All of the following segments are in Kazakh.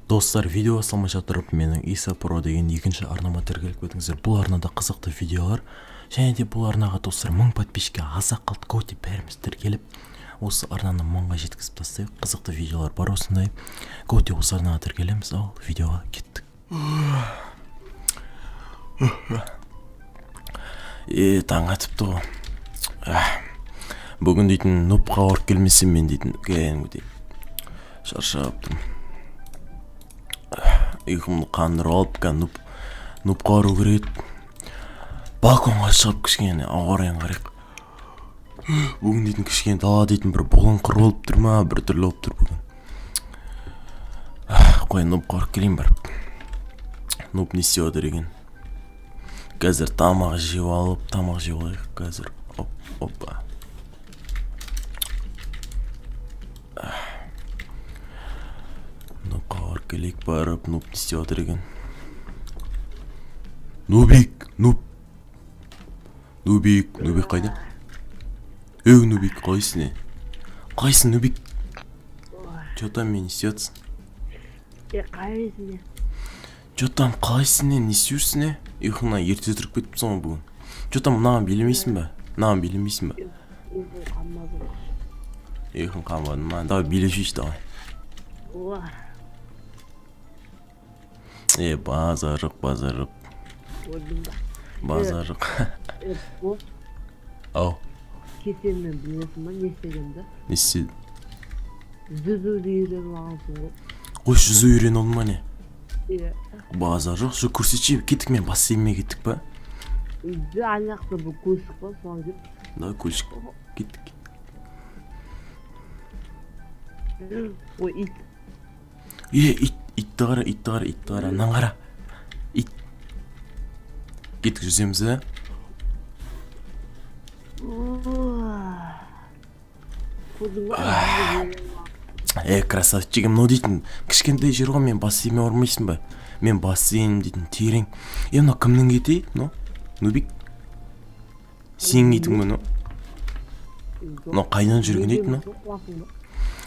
Достар, видео салмай жатырып менің Иса Про деген екінші арнама тіркеліп кетіңіздер. Бұл арнада қызықты видеолар, және де бұл арнаға достар 1000 подписчикке аса қалды көте бәріміз тіркеліп, осы арнаны 1000-ға жеткізіп тастайық. Қызықты видеолар бар осындай. Көте осы арнаға тіркелеміз. Ал видеоға кеттік. Таң атыпты ғой. Бүгін дейтін нупқа орып келмесем мен дейтін кәдімгідей шаршаптым. Ұйқымды қандырып алып нупқа ору керек. Балконға шығып кішкене ауа райын қарайық. Бүгін дейтін кішкене дала дейтін бір бұлыңқыр болып тұр ма, бір түрлі болып тұр бүгін. Қой нупқа орып келейін барып. Нуп не істеп отыр екен. Қазір тамақ жеп алайық қазір. Опа. Нупқа орып келейік барып, нуп не істеп отыр екен. Нубик қайда? Нубик, қайсың? Қайсың Нубик? Чё там мен істеп Қайсың? Чё там қалайсың не істеп ұйқыңнан ерте тұрып кетіпсің ғой бүгін. Чё там мынаған билемейсің ба? Ұйқың қанбады ма? Давай билешейші давай. Базарық. Ау. Кетенмен білесің ба, не істегенді? Не істеді? Жүзуді үйреніп алғансың ғой. Қой жүзу үйреніп алдың ба не? Иә. Базарық, şu көрсетші, кеттік мен бассейнге кеттік па? Анақта бұл көлшік па, соған кет. Давай көлшік, кеттік. Ой, ит. Итті қара, нан қара. Ит. Кеттік жүземіз, ә? Красавчигім, но дейтін, кішкентай жер ғой, мен бассейнме ормайсың ба? Мен бассейн дейтін, терең. Мына кімнің кетей, но? Нубик? Сен кетің бі, но? Но қайдан жүрген дейтін, но?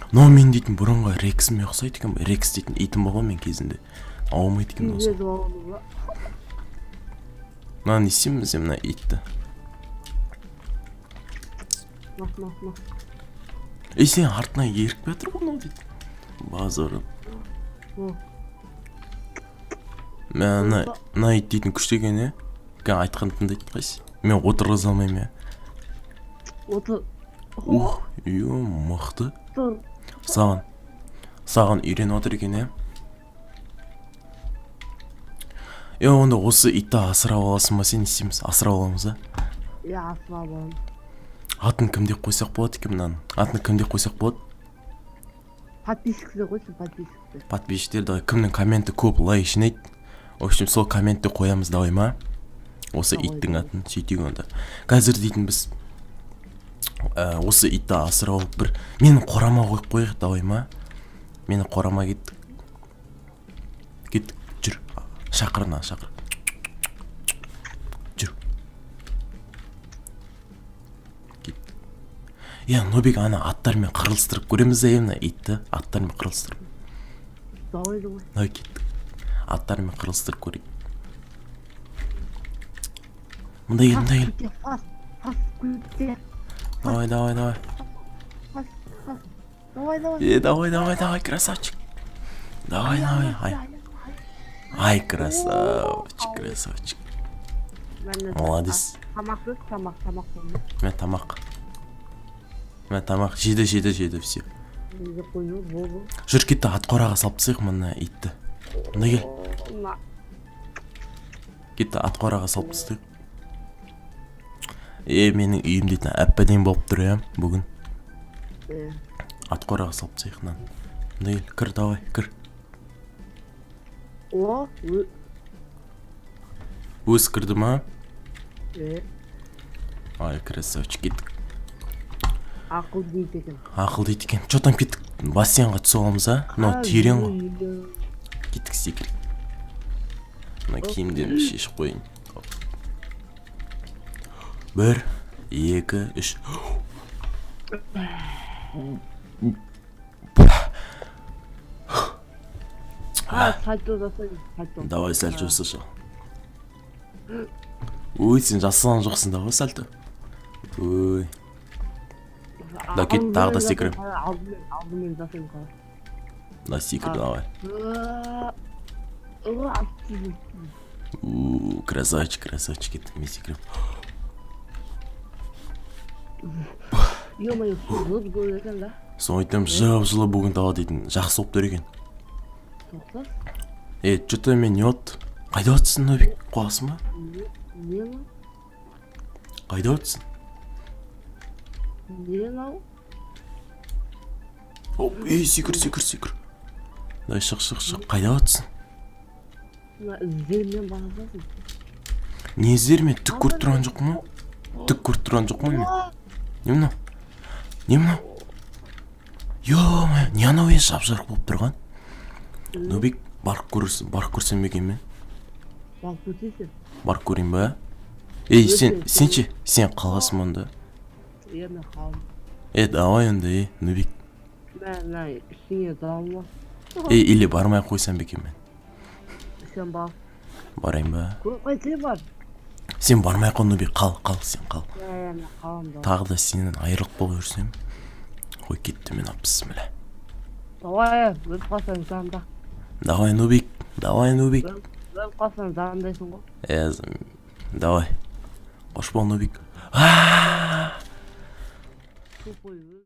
Но мен дейтін, бұрынға рексіме ұқсайды екен ба? Рекс дейтін, итім болған мен кезінде. Ауымайды екен осы. Мына не істейміз, мына итті. Сен артына ерік бәтір ғой, но дейді. Базарым. Мына ит дейтін күштеген, е? Кән айтқан тыңдайды қайсы? Мен отырғыз алмайым, е? Отыр. Мықты. Саған үйрен отыр екен, е? Онда осы итті асырап аласың ба, сен істейміз? Асырап аламыз, а? Асырап аламыз. Атын кімде қойсақ болады екен мынаны? Атын кімде қойсақ болады? Подписчикті қойсын, подписчикті. Подписчиктер, давай, кімнің комменті көп лайк жинайды. В общем, сол комментті қоямыз, давай ма? Осы иттің атын сөйтейік онда. Қазір дейтін біз осы итті асырап алып бір мені қорама қойып қойық, давай ма? Мені қорама кеттік, жүр. Шақырына. Жүр. Кеттік. Нобик ана аттармен қырылыстырып көреміз де, емна итті аттармен қырылыстырып. Давай кеттік. Аттармен қырылыстырып көрейік. Мұнда ел. Давай, красавчик. Давай. Ай, красавчик. Молодец. Мен тамақ. Жеді, все. Жүр кетті, ат қораға салып тасайық мұнда итті. Мұнда кел. Кетті, ат қораға салып тасайық. Менің үйім дейтін әп-әдем болып тұр, е, бүгін. Ат қораға салып тасайық, нан. Мұнда кел, кір, давай, кір. Өз кірді ма? Ай, красавчик, кеттік. Ақыл дейді екен. Чо там кеттік? Бассейнға түсіп аламыз, а? Но терең ғой. Кеттік секірек. Мына киімдерімді шешіп қойын. 1, 2, 3. сальто жасайын, сальто. Давай сальто жасашы. Ой, сен жасаған жоқсың да ғой сальто. Ой. Да кет, тағы да секірем. Алдымен жасайын қала. Да секір, давай. Красавчик, красавчик, кеттік, мен секірем. Ё-моё, жылып көріп екен да. Соң айтам, жылы бүгін тағы дейтін, жақсы болып тұр екен. Тоқтас? Что-то мен не от. Қайда отсың, Нобик? Қуасың ба? Не ма? Қайда отсың? Не мынау? Оп, секір. Дай шық. Қайда отсың? Зермен бағасасың. Не іздерме? Түк көріп тұрған жоқ ма? Түк көріп тұрған жоқ ма мен? Не мынау? Ё-ма, не анау еш жап-жарық болып тұрған? Нобик, барып көрсем екен мен? Барып көрсейсің? Барып көрейін ба? Ей, сен қалғасың мұнда? Мен қалым. Давай онда, Нобик. Мен ішіңе далма. Или бармай қойсам бекен мен? Сен бар. Барайын ба? Қайсы бар? Сен бармай қой, Нобик, қал, сен қал. Мен қалым да. Тағы да сенен айырылып болып жүрсем, қой кетті мен бісміллә. Давай, өз қалсаң заңда. Давай, Нобик. Өз қалсаң заңдайсың ғой. Давай. Қош бол, Нобик. Тупой